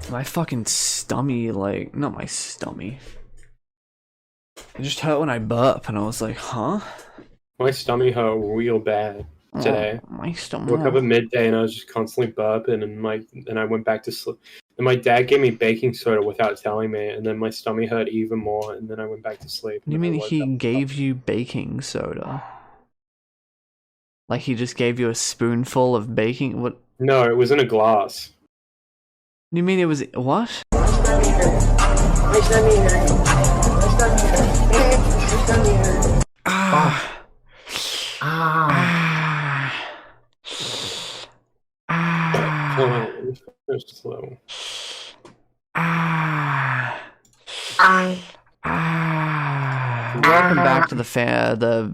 My fucking stummy, like, not my stummy. It just hurt when I burp, and I was like, huh? My stomach hurt real bad today. My stomach. Woke up at midday and I was just constantly burping, and I went back to sleep. And my dad gave me baking soda without telling me, and then my stomach hurt even more, and then I went back to sleep. You mean he gave you baking soda? Like he just gave you a spoonful of baking? What? No, it was in a glass. You mean it was what? Ah. Ah. Ah. Slow. Ah. Ah. Welcome back to the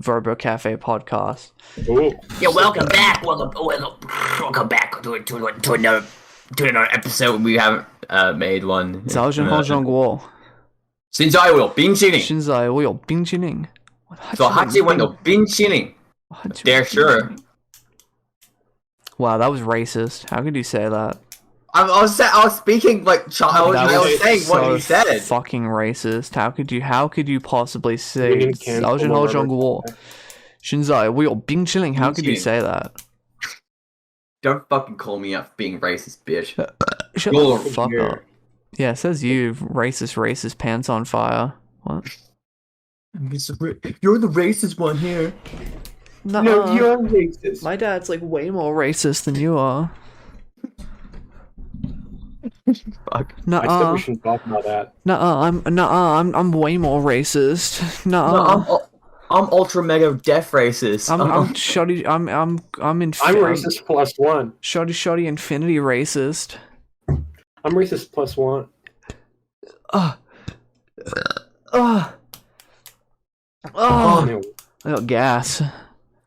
Robo-Café podcast. Ooh. Yeah, welcome back. Welcome back to another episode. We haven't made one. 早晨好中国。现在我有冰淇淋。现在我有冰淇淋。我还喜欢有冰淇淋。They're sure. Wow, that was racist. How could you say that? I was speaking like child. I was saying so what you said. Fucking racist. How could you possibly say 早晨好中国？现在我有冰淇淋。How could you say that? Don't fucking call me up being racist, bitch. Shut the fuck up. Yeah, it says you racist pants on fire. What? You're the racist one here. No, you're racist. My dad's like way more racist than you are. Fuck. I said we shouldn't talk about that. I'm way more racist. No, I'm ultra mega deaf racist. I'm shoddy. I'm racist plus one. Shoddy infinity racist. I'm racist plus one. I got gas.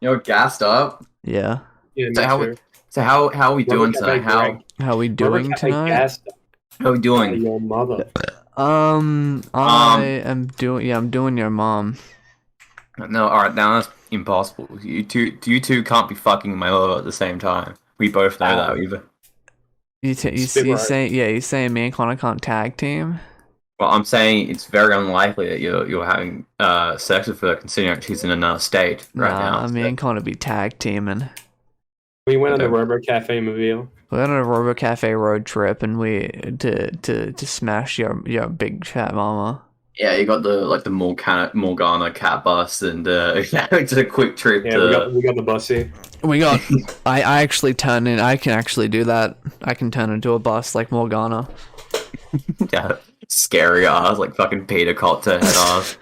You're gassed up. Yeah. Yeah, so how are we doing tonight? How are we doing tonight? How are we doing? Your mother. I'm doing your mom. No, alright, now that's impossible. You two can't be fucking my mother at the same time. We both know that either. You saying me and Connor can't tag team? Well, I'm saying it's very unlikely that you're having sex with her, considering she's in another state right now. Me and Connor be tag teaming. We went on the Robo-Café mobile. We went on a Robo-Café road trip, and we to smash your big fat mama. Yeah, you got the Morgana cat bus, and just a quick trip. Yeah, we got the bussy. I actually turn in. I can actually do that. I can turn into a bus like Morgana. Yeah, scary ass, like fucking Peter Cotter head off.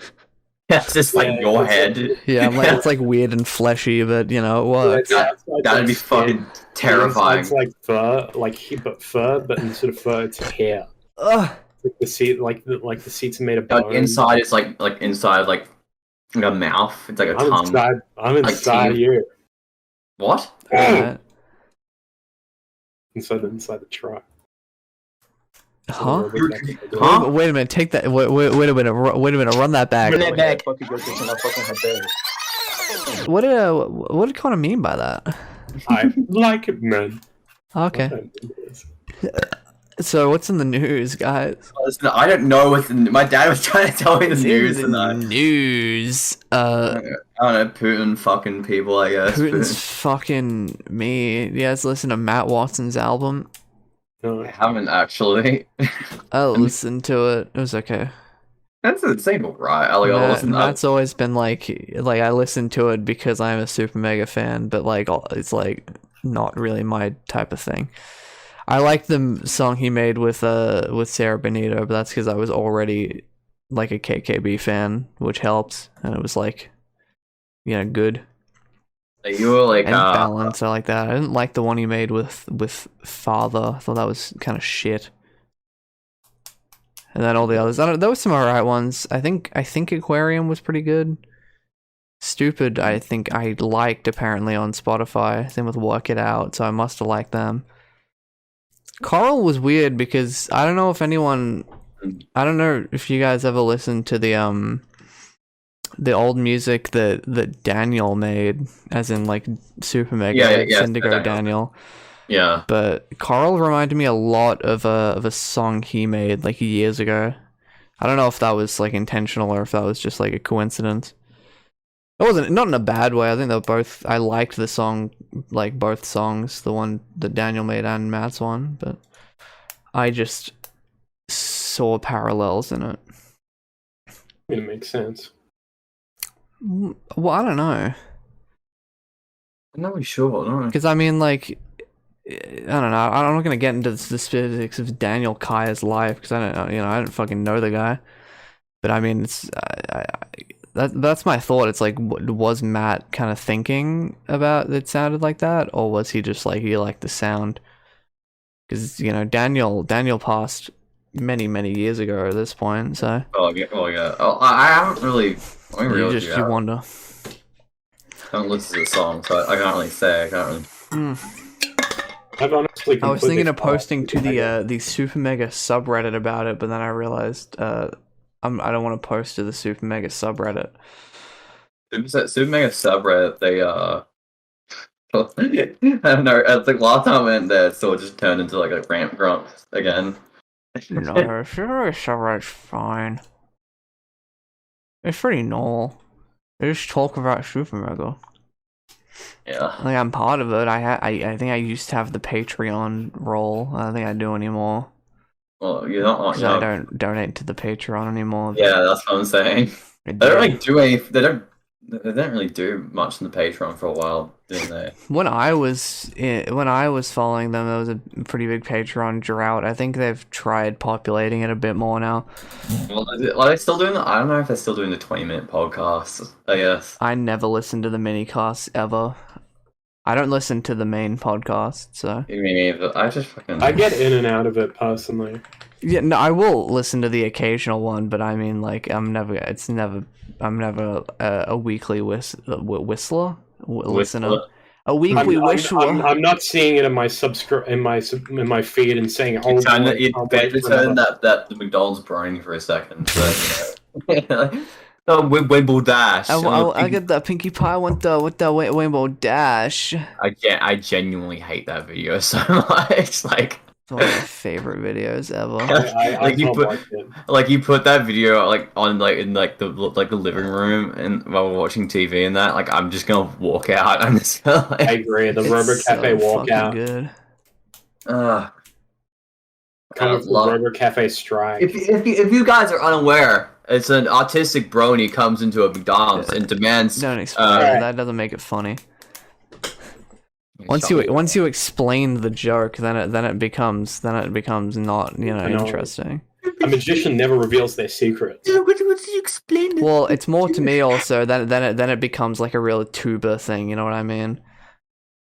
That's just like your head. Yeah, I'm like, it's like weird and fleshy, but you know what? That'd be fucking terrifying. It's like fur, but instead of fur, it's hair. Ugh. Like the seat, like the seats are made of bone. Like inside, it's like inside, like a mouth. It's like a tongue. I'm inside you. What? Inside the truck. Huh? Huh? Wait a minute. Take that. Wait a minute. Run that back. Run that back. What did Connor mean by that? I like it, man. Okay. So what's in the news, guys? Listen, I don't know what's in. My dad was trying to tell me the news tonight. News. I don't know. Putin fucking people, I guess. Putin's fucking me. You guys listen to Matt Watson's album? No, I haven't actually. I listened to it. It was okay. That's insane, right? Matt's always been like I listened to it because I'm a super mega fan, but like it's like not really my type of thing. I like the song he made with Sarah Benito, but that's because I was already like a KKB fan, which helps, and it was like, you know, good. You were like and balance. I like that. I didn't like the one he made with Father. I thought that was kind of shit. And then all the others, there was some alright ones. I think Aquarium was pretty good. Stupid, I think I liked apparently on Spotify. Same with Work It Out, so I must have liked them. Coral was weird because I don't know if you guys ever listened to the old music that Daniel made, as in like Super Mega Syndigo Daniel. Yeah. But Coral reminded me a lot of a song he made like years ago. I don't know if that was like intentional or if that was just like a coincidence. It wasn't, not in a bad way. I think they were both. I liked the song, like both songs, the one that Daniel made and Matt's one, but I just saw parallels in it. It makes sense. Well, I don't know. I'm not really sure. No. Because I mean, like, I don't know. I'm not gonna get into the specifics of Daniel Kaya's life because I don't fucking know the guy. But I mean, it's that's my thought. It's like, was Matt kind of thinking about it sounded like that, or was he just like he liked the sound? Because Daniel passed many years ago at this point, so. Oh yeah. Oh, I haven't really. You wonder. I don't listen to the song, so I can't really say. I can't really. I've honestly. I was thinking of posting to the Super Mega subreddit about it, but then I realized I don't want to post to the Super Mega subreddit. Super Mega subreddit, they I don't know. I think last time I went there, so it just turned into like a ramp grump again. No, Super Mega subreddit's fine. It's pretty normal. They just talk about Super Mega. Yeah. Like, I'm part of it. I think I used to have the Patreon role. I don't think I do anymore. Well, you're not like. I don't donate to the Patreon anymore. Yeah, that's what I'm saying. They don't really do any. They don't really do much in the Patreon for a while, didn't they? When I was following them, there was a pretty big Patreon drought. I think they've tried populating it a bit more now. Well, are they still doing that? I don't know if they're still doing the 20-minute podcasts. I guess. I never listen to the mini casts ever. I don't listen to the main podcast, so. Me neither. I get in and out of it personally. Yeah, no, I will listen to the occasional one, but I mean, like, I'm never a weekly listener. A weekly whistler. I'm not seeing it in my in my feed and saying, "Oh, return that the McDonald's brownie for a second." So, oh, Wimble Dash. I get that Pinkie Pie with the Rainbow Dash. I genuinely hate that video so much. Like, it's one of my favorite videos ever. You put that video like on in the living room and while we're watching TV and that, like, I'm just gonna walk out. I'm just gonna, like, I agree. The Robo-Café walkout. Good. Robo-Café strike. If you guys are unaware, it's an autistic brony comes into a McDonald's and demands. Don't explain it. That doesn't make it funny. Once you explain the joke, then it becomes not interesting. A magician never reveals their secrets. What did you explain? Well, it's more to me also. Then it becomes like a real tuber thing. You know what I mean?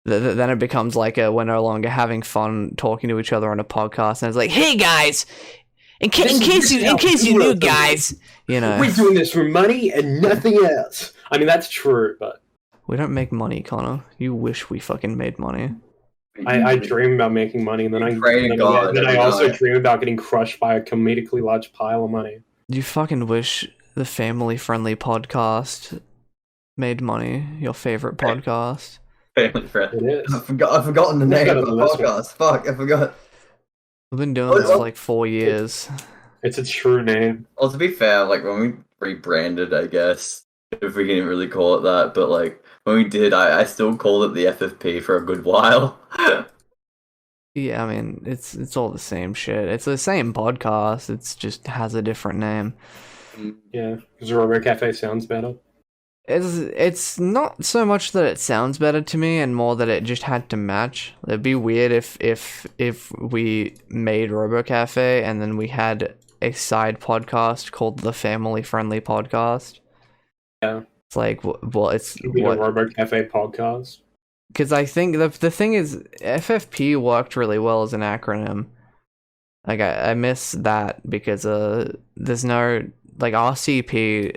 Then it becomes like we're no longer having fun talking to each other on a podcast, and it's like, hey guys, in case you knew, guys, we're doing this for money and nothing else. I mean, that's true, but we don't make money, Connor. You wish we fucking made money. I dream about making money, and then I also dream about getting crushed by a comedically large pile of money. You fucking wish the family-friendly podcast made money. Your favorite podcast. Family friendly. It is. I've forgotten the name of the podcast. Fuck, I forgot. We've been doing this for like 4 years. It's a true name. Well, to be fair, like when we rebranded, I guess, if we can really call it that, but like when we did, I still called it the FFP for a good while. Yeah, I mean, it's all the same shit. It's the same podcast. It's just has a different name. Yeah, because Robo-Café sounds better. It's not so much that it sounds better to me, and more that it just had to match. It'd be weird if we made Robo-Café and then we had a side podcast called the Family Friendly Podcast. Yeah, it's like, well, it's a Robo-Café podcast. Because I think the thing is, FFP worked really well as an acronym. Like, I miss that because there's no, like, RCP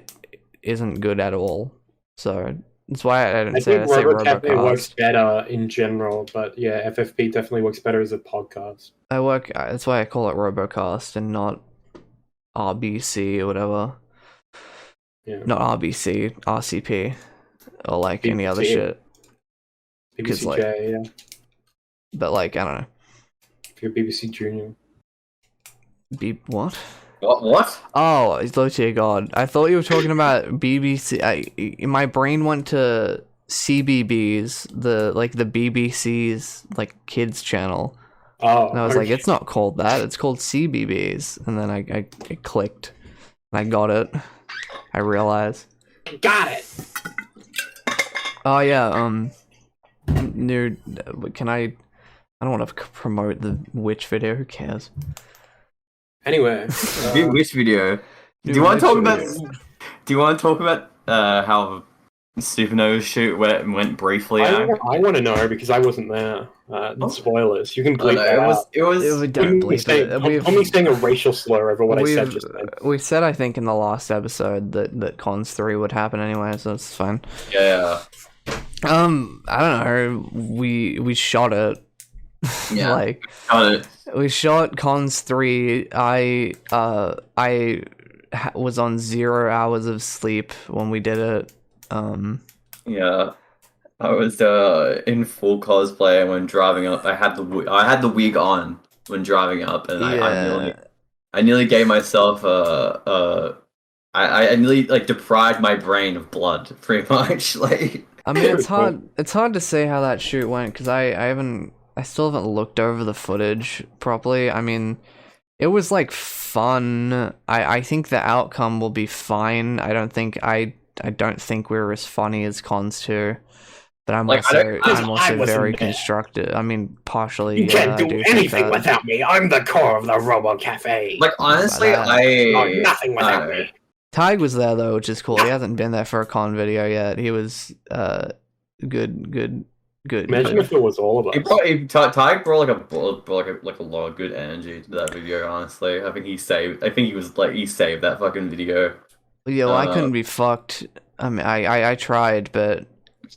isn't good at all. So that's why I didn't say Robo-Café works better in general, but yeah, FFP definitely works better as a podcast. That's why I call it Robocast and not RBC or whatever. Yeah. Not RBC, RCP, or like BBC, any other shit. BBC, yeah. But like, I don't know. If you're BBC Junior. What? What? Oh, it's low tier god. I thought you were talking about BBC. My brain went to CBBS, the BBC's like kids channel. Oh, and I was like, it's not called that. It's called CBBS. And then I clicked. And I got it. I realized. Got it. Oh yeah. New. Can I? I don't want to promote the witch video. Who cares? Anyway, Which video? Do you want to talk about? Do you want to talk about how Supernova shoot went briefly? I want to know because I wasn't there. Spoilers. You can bleep that out. It was. Don't bleep it. I'm only saying a racial slur over what I said just then. We said, I think, in the last episode that Cons 3 would happen anyway, so it's fine. Yeah. I don't know. We shot it. Yeah. Got it. We shot Cons 3. I was on 0 hours of sleep when we did it. Yeah. I was in full cosplay when driving up. I had the wig on when driving up, and I nearly gave myself I nearly like deprived my brain of blood, pretty much. Like, I mean, it's hard to say how that shoot went because I still haven't looked over the footage properly. I mean, it was like fun. I think the outcome will be fine. I don't think we're as funny as Cons 2. But I'm also very constructive. I mean, partially. You can't do anything without me. I'm the core of the Robo-Café. Like, honestly, nothing without me. Tadhg was there though, which is cool. He hasn't been there for a con video yet. He was good. Imagine if it was all of us. Tadhg brought like a lot of good energy to that video. Honestly, I think he saved that fucking video. Yeah, well, I couldn't be fucked. I mean, I tried, but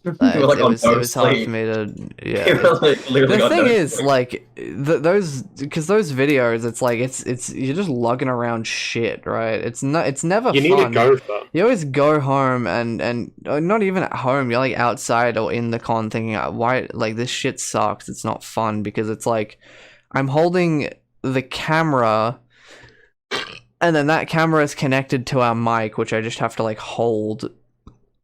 it was hard for me to. Yeah. The thing is, like, those videos, it's like it's you're just lugging around shit, right? It's never. You fun. Need to go for. You always go home and not even at home. You're like outside or in the con, thinking, why, like, this shit sucks. It's not fun because it's like I'm holding the camera. And then that camera is connected to our mic, which I just have to like hold,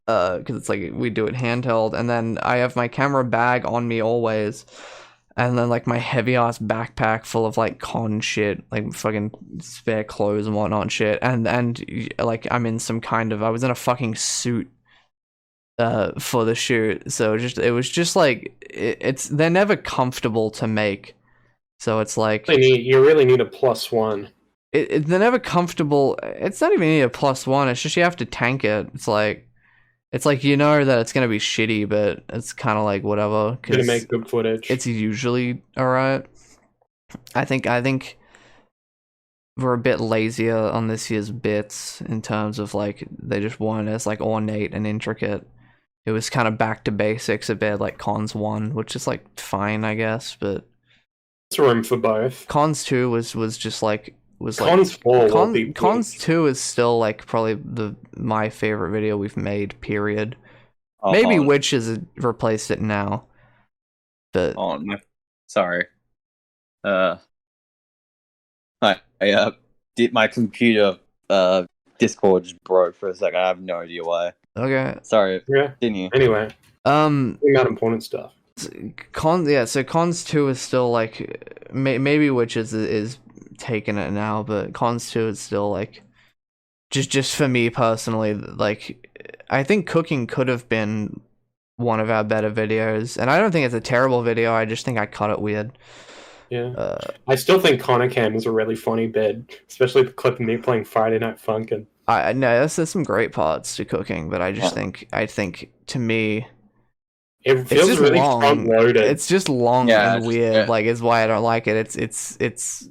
because it's like we do it handheld. And then I have my camera bag on me always, and then like my heavy ass backpack full of like con shit, like fucking spare clothes and whatnot and shit. And like I was in a fucking suit for the shoot, so it was just like they're never comfortable to make, so it's like you really need a +1. They're never comfortable. It's not even a +1. It's just you have to tank it. It's like you know that it's gonna be shitty, but it's kind of like whatever. Gonna make good footage. It's usually alright. I think we're a bit lazier on this year's bits in terms of like they just weren't as like ornate and intricate. It was kind of back to basics a bit, like Cons 1, which is like fine, I guess, but it's room for both. Cons 2 was just like. Cons 4 Cons 2 is still like probably my favorite video we've made, period. Maybe Witch has replaced it now, but sorry. I did my computer Discord just broke for a second. I have no idea why. Okay, sorry. Yeah. Continue. Anyway, not important stuff. So Cons 2 is still like maybe Witch is taking it now, but Cons 2 is still like just for me personally, like I think cooking could have been one of our better videos, and I don't think it's a terrible video. I just think I cut it weird. Yeah, I still think Connor Cam is a really funny bit, especially the clip of me playing Friday Night Funkin'. I know there's some great parts to cooking, but I think to me it feels really front loaded. It's just long and weird, like is why I don't like it. It's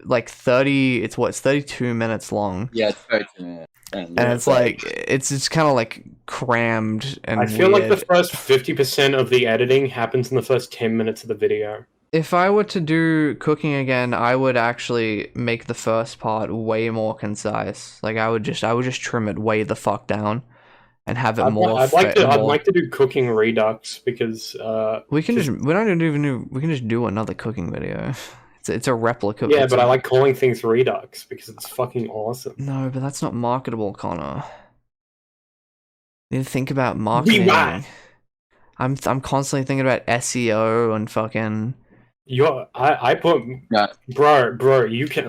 like 30. It's 32 minutes long. Yeah, it's 32 minutes. And it's like it's just kind of like crammed and I feel weird. like the first 50% of the editing happens in the first 10 minutes of the video. If I were to do cooking again, I would actually make the first part way more concise. Like I would just trim it way the fuck down, and have it I'd like to do cooking redux because we can just do another cooking video. It's a replica. Yeah, but I like calling things redux because it's fucking awesome. No, but that's not marketable, Connor. You need to think about marketing. I'm constantly thinking about SEO and fucking. I put bro.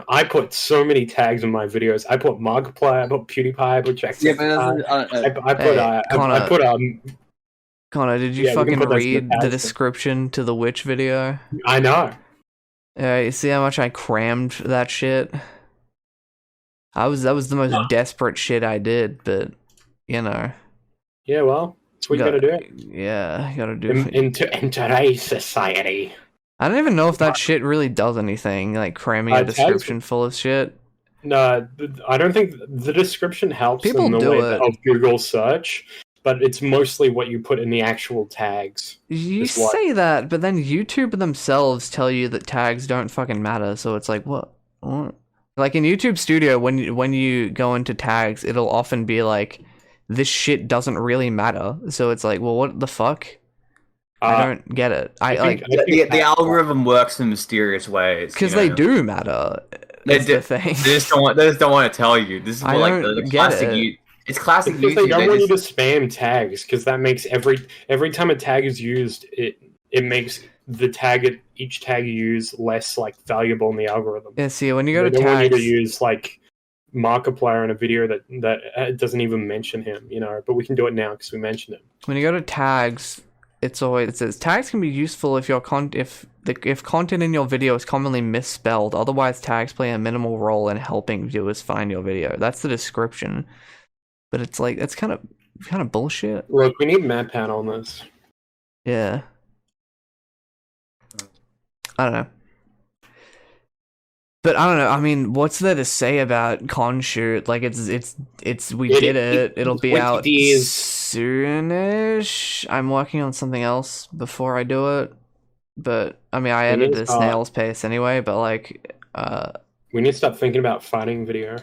I put so many tags in my videos. I put Markiplier, I put PewDiePie, I put Jacksepticeye. Connor, did you fucking read the description to the Witch video? I know. You see how much I crammed that shit? That was the most desperate shit I did, but you know. Yeah, well, that's what you gotta do. Yeah, you gotta do. In today's society. I don't even know if that shit really does anything, like cramming a description full of shit. No, I don't think the description helps People in the do way it. of Google search, but it's mostly what you put in the actual tags. You say that, but then YouTube themselves tell you that tags don't fucking matter, so it's like, what? Like in YouTube Studio, when you go into tags, it'll often be like, this shit doesn't really matter. So it's like, well, what the fuck? I don't get it. The algorithm works in mysterious ways because they do matter. They just don't want to tell you. This is more like the classic. It's classic because YouTube. They don't want you to spam tags because that makes every time a tag is used, it makes the each tag you use less like valuable in the algorithm. Yeah. See, when you go to tags, want you to use like Markiplier in a video that doesn't even mention him, you know. But we can do it now because we mentioned him. When you go to tags. It says tags can be useful if if content in your video is commonly misspelled. Otherwise, tags play a minimal role in helping viewers find your video. That's the description, but it's like it's kind of bullshit. Look, we need MatPat on this. Yeah, I don't know, but I don't know. I mean, what's there to say about Conshoot? Like, we did it. It'll be out soonish. I'm working on something else before I do it, but I mean, I edited a snail's pace anyway. But like, we need to stop thinking about fighting video.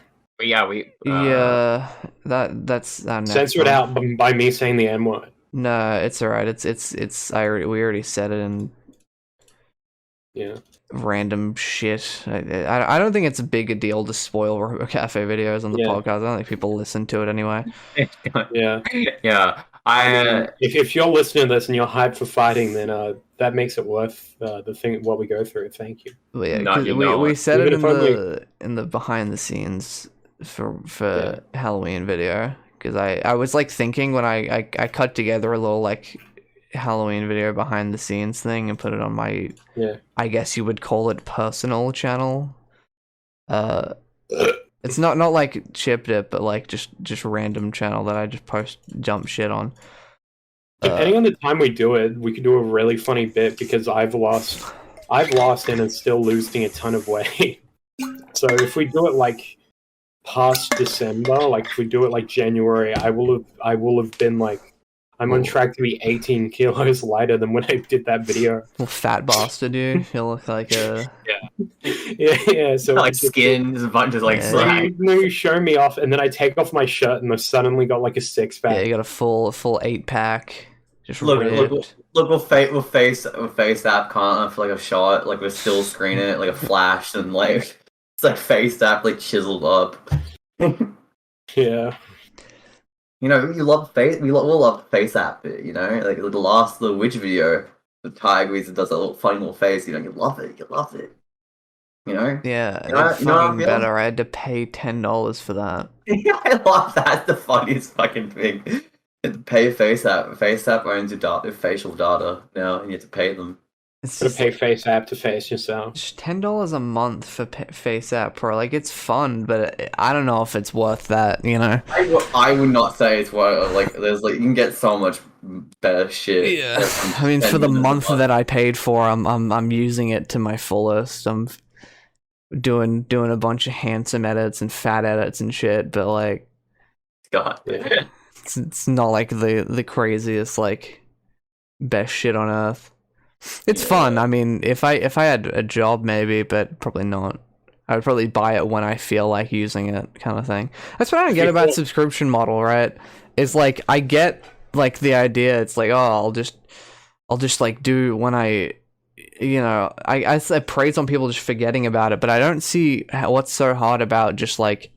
That's censor it out by me saying the N word. No, it's alright. We already said it and random shit. I don't think it's a big a deal to spoil Robo-Café videos on the podcast. I don't think people listen to it anyway. Yeah. If you're listening to this and you're hyped for fighting, then that makes it worth what we go through. Thank you. Well, yeah, we said it in the behind the scenes for Halloween video because I was like thinking when I cut together a little like Halloween video behind the scenes thing and put it on my I guess you would call it personal channel. It's not like chipped it, but like just random channel that I just post jump shit on. Depending on the time we do it, we could do a really funny bit because I've lost and am still losing a ton of weight. So if we do it like past December, like if we do it like January, I will have been like I'm on track to be 18 kilos lighter than when I did that video. Well, fat bastard, dude. He'll look like a... Yeah. So like skin, there's a bunch of like slack. You show me off, and then I take off my shirt, and I suddenly got like a 6-pack. Yeah, you got a full 8-pack. Just look, we'll face app can't for like a shot, like we'll still screen it, like a flash, and like it's like face app like chiseled up. Yeah. You know, we love we'll love the face app bit, you know? Like the Witch video, the Tadhg does a little funny little face, you know, you love it. You know? Yeah, it's fucking better. I had to pay $10 for that. Yeah, I love that. It's the funniest fucking thing. You have to pay face app. Face app owns your facial data now, and you have to pay them. It's to pay face app to face yourself. Just $10 a month for face app Pro. Like, it's fun, but I don't know if it's worth that. You know, I would not say it's worth. Like, there's like you can get so much better shit. Yeah, I mean, for the month that I paid for, I'm using it to my fullest. I'm doing a bunch of handsome edits and fat edits and shit, but like, God, yeah. It's not like the craziest like best shit on earth. It's fun. I mean, if I had a job, maybe, but probably not. I would probably buy it when I feel like using it, kind of thing. That's what I don't get about subscription model, right? Is like I get like the idea. It's like, oh, I'll just like do when I, I praise on people just forgetting about it, but I don't see what's so hard about just like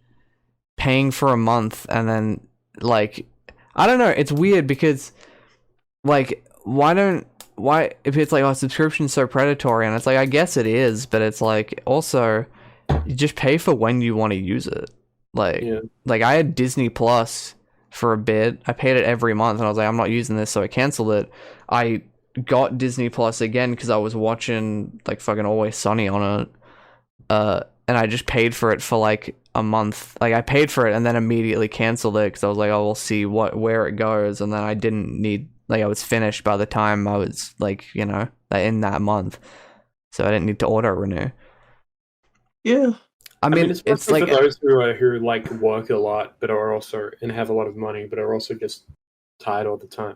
paying for a month and then like, I don't know. It's weird because like, why if it's like, oh, subscription's so predatory, and it's like, I guess it is, but it's like also you just pay for when you want to use it. Like, like I had Disney Plus for a bit. I paid it every month, and I was like, I'm not using this, so I canceled it. I got Disney Plus again because I was watching like fucking Always Sunny on it, and I just paid for it for like a month. Like I paid for it and then immediately canceled it because I was like, oh, we'll see where it goes, and then I didn't need, like I was finished by the time I was like, in that month, so I didn't need to auto renew. Yeah. I mean it's like for those who like work a lot but are also and have a lot of money but are also just tired all the time.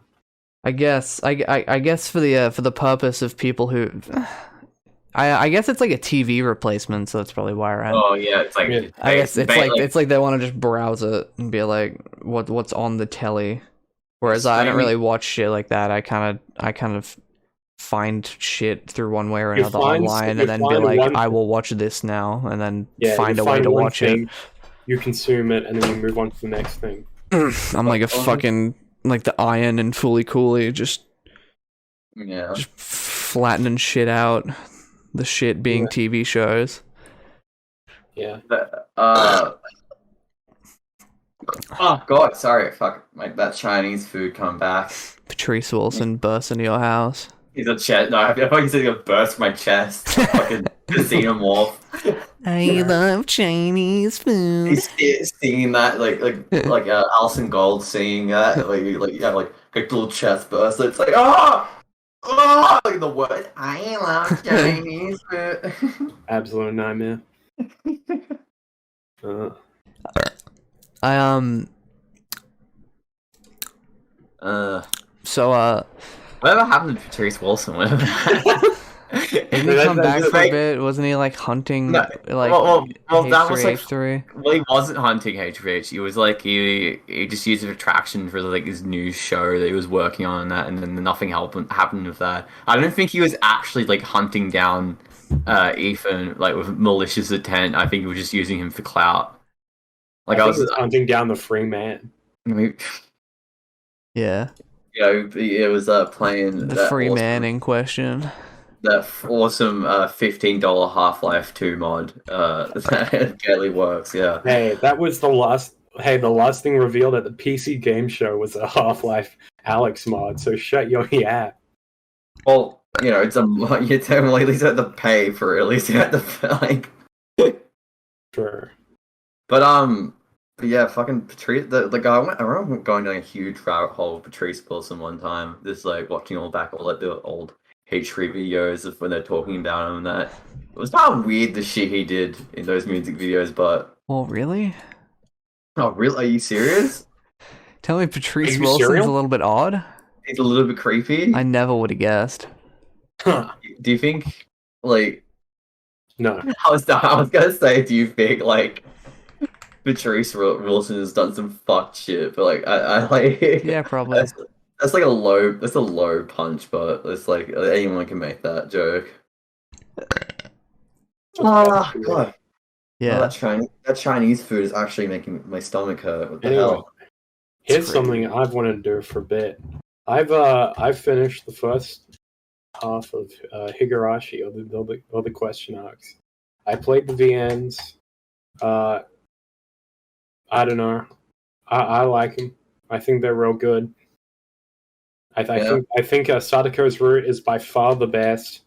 I guess for the purpose of people who I guess it's like a TV replacement, so that's probably why, right? Oh yeah, it's like I guess it's like they want to just browse it and be like, what's on the telly. Whereas I don't really watch shit like that. I kind of find shit through one way or another online, and then be like, I will watch this now, and then find a way to watch it. You consume it, and then you move on to the next thing. I'm like a fucking like the Iron and Fully Cooley, just flattening shit out. The shit being TV shows. Yeah. Oh god, sorry, fuck, like that Chinese food come back. Patrice Wilson bursts into your house. He's a chest. No, I thought you said he's gonna burst my chest. Fucking xenomorph. I love Chinese food. He's singing that like Alison Gold singing that like a little chest burst. It's like like the word I love Chinese food. Absolute nightmare. Whatever happened to Patrice Wilson? Didn't he come back for a bit? Wasn't he like hunting? No, that was like H3? Well, he wasn't hunting H3H. He was like he just used it for attraction for like his news show that he was working on, and then nothing happened with that. I don't think he was actually like hunting down Ethan like with malicious intent. I think he was just using him for clout. Like I was hunting down the free man. Yeah. Yeah, it was playing the free man in question. That awesome $15 Half-Life 2 mod that barely works. Yeah. Hey, that was the last. Hey, the last thing revealed at the PC game show was a Half-Life Alex mod. So shut your yap. Well, it's you definitely at least have to pay for it. At least you have to like. Sure. But yeah, fucking Patrice. The guy I remember going down a huge rabbit hole with Patrice Wilson one time. Just like watching all the old H3 videos of when they're talking about him. And that it was kind of weird the shit he did in those music videos. But really? Oh, really? Are you serious? Tell me, Patrice Wilson's a little bit odd. He's a little bit creepy. I never would have guessed. Huh. Do you think like? No. I was gonna say, do you think like? Patrice Wilson has done some fucked shit, but like I like yeah, probably that's a low punch, but it's like anyone can make that joke. Oh god, yeah, that Chinese food is actually making my stomach hurt. What the hell? Here's something I've wanted to do for a bit. I've finished the first half of Higurashi or the question arcs. I played the VNs. I don't know. I like them. I think they're real good. I think Sadako's route is by far the best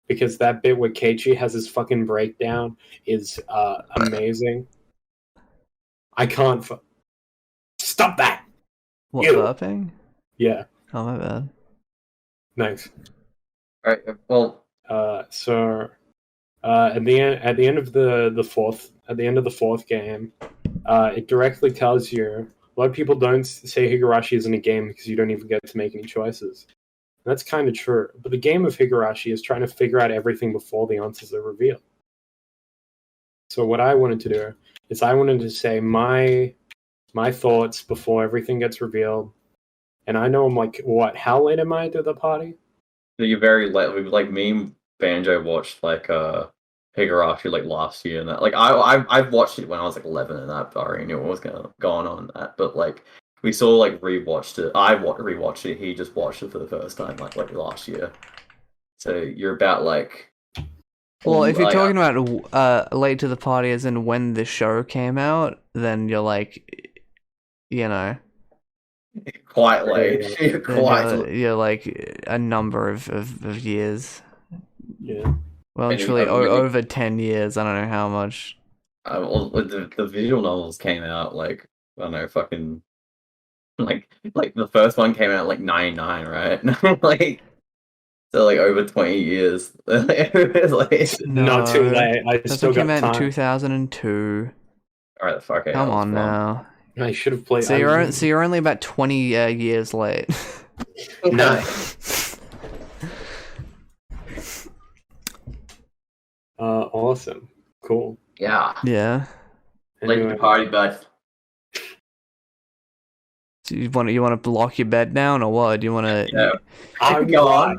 because that bit where Keiichi has his fucking breakdown is amazing. I can't. Stop that! What, burping? Yeah. Oh, my bad. Nice. All right. Well. So, at the end of the fourth game. It directly tells you a lot of people don't say Higurashi isn't a game because you don't even get to make any choices. And that's kind of true. But the game of Higurashi is trying to figure out everything before the answers are revealed. So what I wanted to do is I wanted to say my thoughts before everything gets revealed. And I know I'm like, what? How late am I to the party? So you're very late. Like me and Banjo watched like Higurashi like last year and that. Like I've watched it when I was like 11 and that. I already knew what was going on in that. But like we saw like rewatched it. I rewatched it. He just watched it for the first time like last year. So you're about like. Well, if you're talking about late to the party as in when the show came out, then you're like, you know, quite late. You're like a number of years. Yeah. Well, actually, over 10 years. I don't know how much. Well, the visual novels came out like I don't know, fucking like the first one came out like 99, right? Like. So like over 20 years. Like, not too late. I still got time. Came out in 2002. All right, fuck it. Come on now. I should have played. So you're only about 20 years late. No. Awesome. Cool. Yeah. Yeah. Late to the party, bud. So you want to block your bed down or what? Do you want to? Yeah. Go on.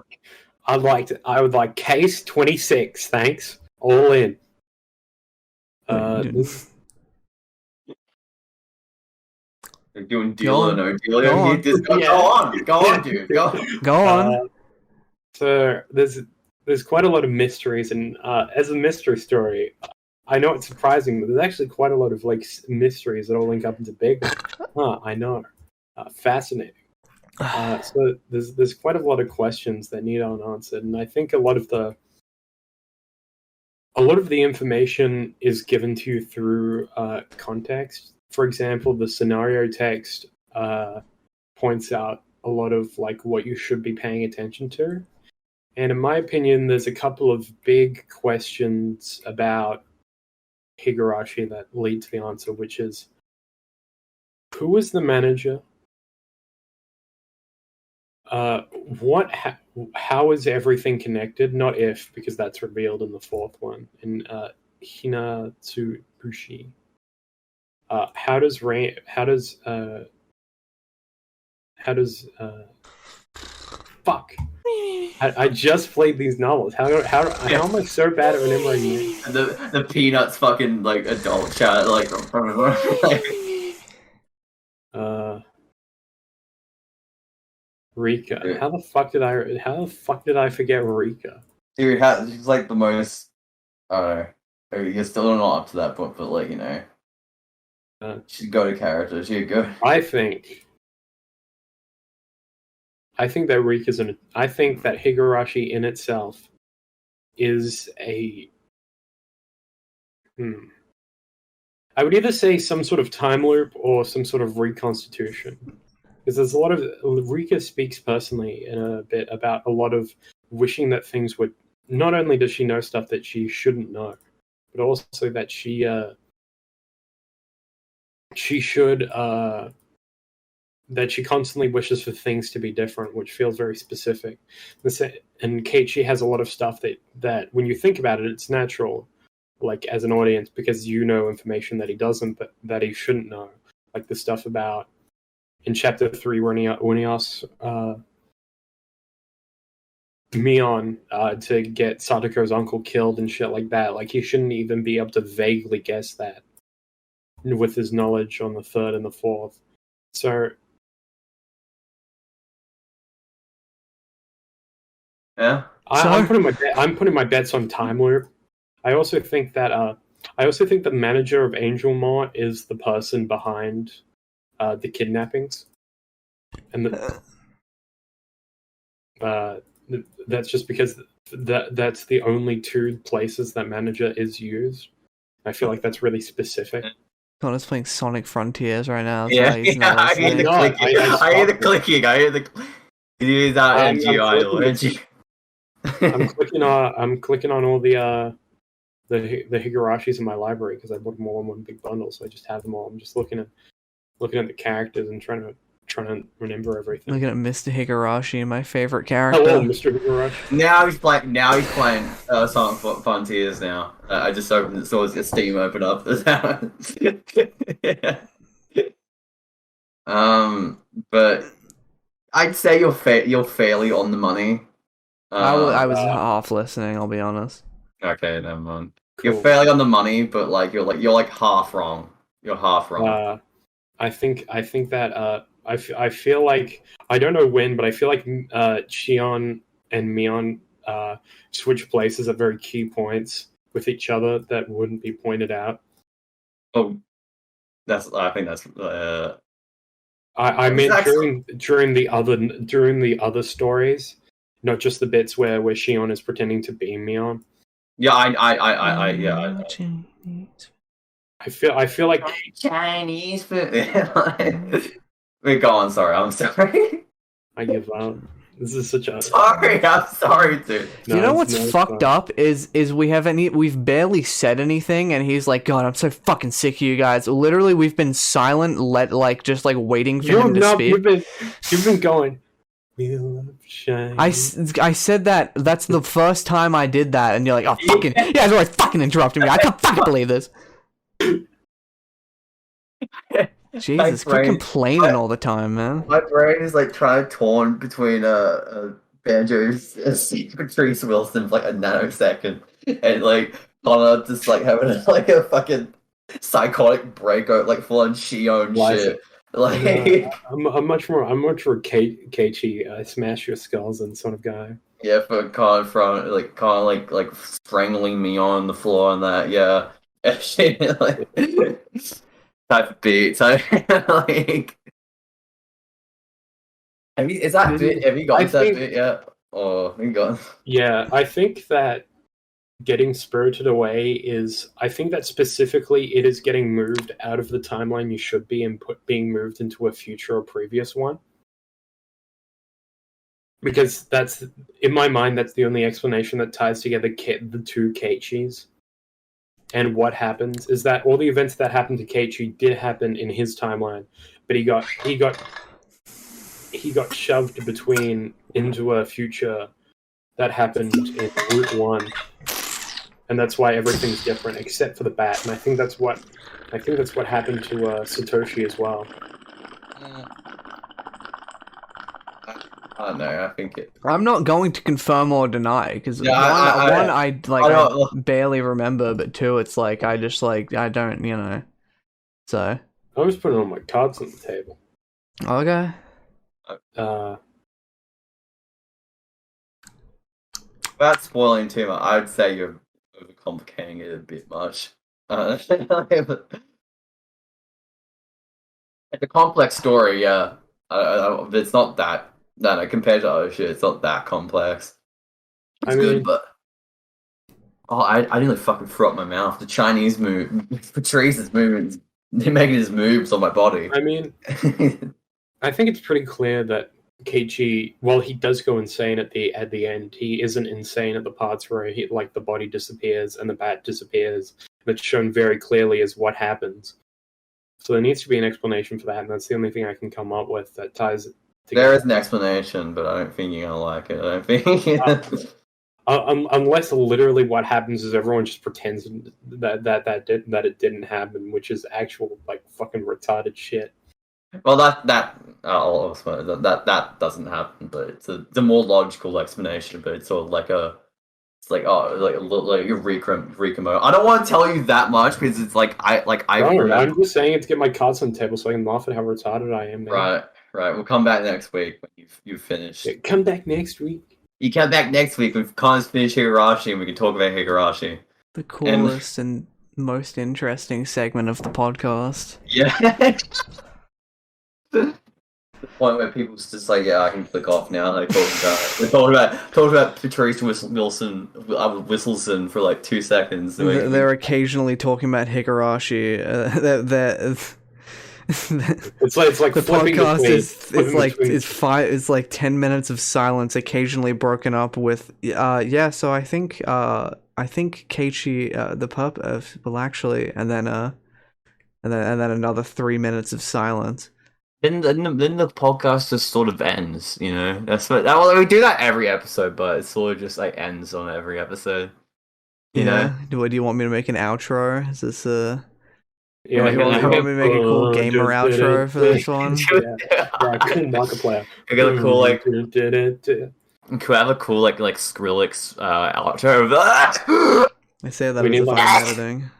I would like case 26, thanks. All in. You're doing deal or no deal. Go on, dude. Go on. So there's quite a lot of mysteries, and as a mystery story, I know it's surprising, but there's actually quite a lot of like mysteries that all link up into big ones. I know. Fascinating. So there's quite a lot of questions that need unanswered, and I think a lot of the information is given to you through context. For example, the scenario text points out a lot of like what you should be paying attention to, and in my opinion, there's a couple of big questions about Higurashi that lead to the answer, which is who was the manager? How is everything connected? Not if, because that's revealed in the fourth one in Hinatsubushi. How does fuck? I just played these novels. How am I so bad at remembering names? The Peanuts fucking like adult chat like Rika. How the fuck did I forget Rika? Dude, she's like the most. I don't know. You're still not up to that point, but like you know, she'd go to character. She'd go. I think that Rika's I think that Higurashi in itself is a. I would either say some sort of time loop or some sort of reconstitution. Because there's a lot of Rika speaks personally in a bit about a lot of wishing that things would. Not only does she know stuff that she shouldn't know, but also that she should that she constantly wishes for things to be different, which feels very specific. And Keiichi has a lot of stuff that when you think about it, it's natural, like as an audience, because you know information that he doesn't, but that he shouldn't know, like the stuff about. In chapter 3, when he asks Mion to get Sadako's uncle killed and shit like that, like he shouldn't even be able to vaguely guess that with his knowledge on the third and the fourth. So, yeah, I'm putting my bets on time loop. I also think that the manager of Angel Mart is the person behind the kidnappings, and that's just because that's the only two places that manager is used. I feel like that's really specific. Connor's playing Sonic Frontiers right now. Yeah, I hear the clicking. I hear the clicking. It is our NGI. I'm clicking on all the Higurashis in my library because I bought them all in one big bundle, so I just have them all. I'm just looking at the characters and trying trying to remember everything. Looking at Mr. Higurashi, my favorite character. Hello, Mr. Higurashi. Now he's playing Sonic Frontiers now. I just opened it, saw his Steam open up. Yeah. But I'd say you're fairly on the money. I was half listening. I'll be honest. Okay, never mind. Cool. You're fairly on the money, but you're half wrong. You're half wrong. I think that I feel like, I don't know when, but I feel like Shion and Mion switch places at very key points with each other that wouldn't be pointed out. Oh, I think that's. I meant during the other stories, not just the bits where Shion is pretending to be Mion. Yeah, I feel like Chinese food. Wait, go on. Sorry, I'm sorry. I give up. This is such a I'm sorry, dude. No, you know what's fucked up is we've barely said anything, and he's like, God, I'm so fucking sick of you guys. Literally, we've been silent, just waiting for him to speak. You've been going. I said that. That's the first time I did that, and you're like, oh fucking, you guys are always fucking interrupting me. I can't fucking believe this. Jesus, quit complaining all the time, man. My brain is trying to torn between Banjo's Patrice Wilson for a nanosecond, and Connor just having a fucking psychotic breakout, full on Shion shit. I'm much more Keiichi, smash your skulls and sort of guy. Yeah, for Connor strangling me on the floor and that. Yeah, type of beat. So have you got that bit yet? Or have you got? Yeah, I think that getting spirited away is. I think that specifically it is getting moved out of the timeline you should be and being moved into a future or previous one. Because that's, in my mind, that's the only explanation that ties together the two Keiichis. And what happens is that all the events that happened to Keiichi did happen in his timeline, but he got shoved into a future that happened in Route 1, and that's why everything's different except for the bat. And I think that's what happened to Satoshi as well. I don't know. I think it. I'm not going to confirm or deny because I barely remember, but two, it's I don't, So I'm just putting all my cards on the table. Okay. Without spoiling too much, I'd say you're overcomplicating it a bit much. It's a complex story, yeah. It's not that. No, compared to other shit, it's not that complex. It's good, but I nearly fucking threw up my mouth. The Chinese move, Patrice's movements, they're making his moves on my body. I mean, I think it's pretty clear that Keiichi, while he does go insane at the end, he isn't insane at the parts where the body disappears and the bat disappears. That's shown very clearly as what happens. So there needs to be an explanation for that, and that's the only thing I can come up with that ties it together. There is an explanation, but I don't think you're gonna like it. I don't think. Unless literally what happens is everyone just pretends that it didn't happen, which is actual fucking retarded shit. Well, that doesn't happen, but it's a more logical explanation. But it's sort of your Rikamo. I don't want to tell you that much because it's I'm just saying it to get my cards on the table so I can laugh at how retarded I am. Man. Right. We'll come back next week when you've finished. Yeah, come back next week. You come back next week when Connor's finished Higurashi and we can talk about Higurashi. The coolest and most interesting segment of the podcast. Yeah. The point where people's just I can click off now. They're talking about Patrice Whistleson for 2 seconds. They're occasionally talking about Higurashi. It's like the podcast is 10 minutes of silence, occasionally broken up with So I think Keiichi the pup will actually, and then another 3 minutes of silence. then the podcast just sort of ends. You know, that's well, we do that every episode, but it sort of just like ends on every episode. You know? Do you want me to make an outro? Is this Yeah, you want me to make a cool gamer outro for this one? Yeah, cool markiplier. I got a cool like. Could we have a cool like Skrillex outro? I say that as if I'm editing.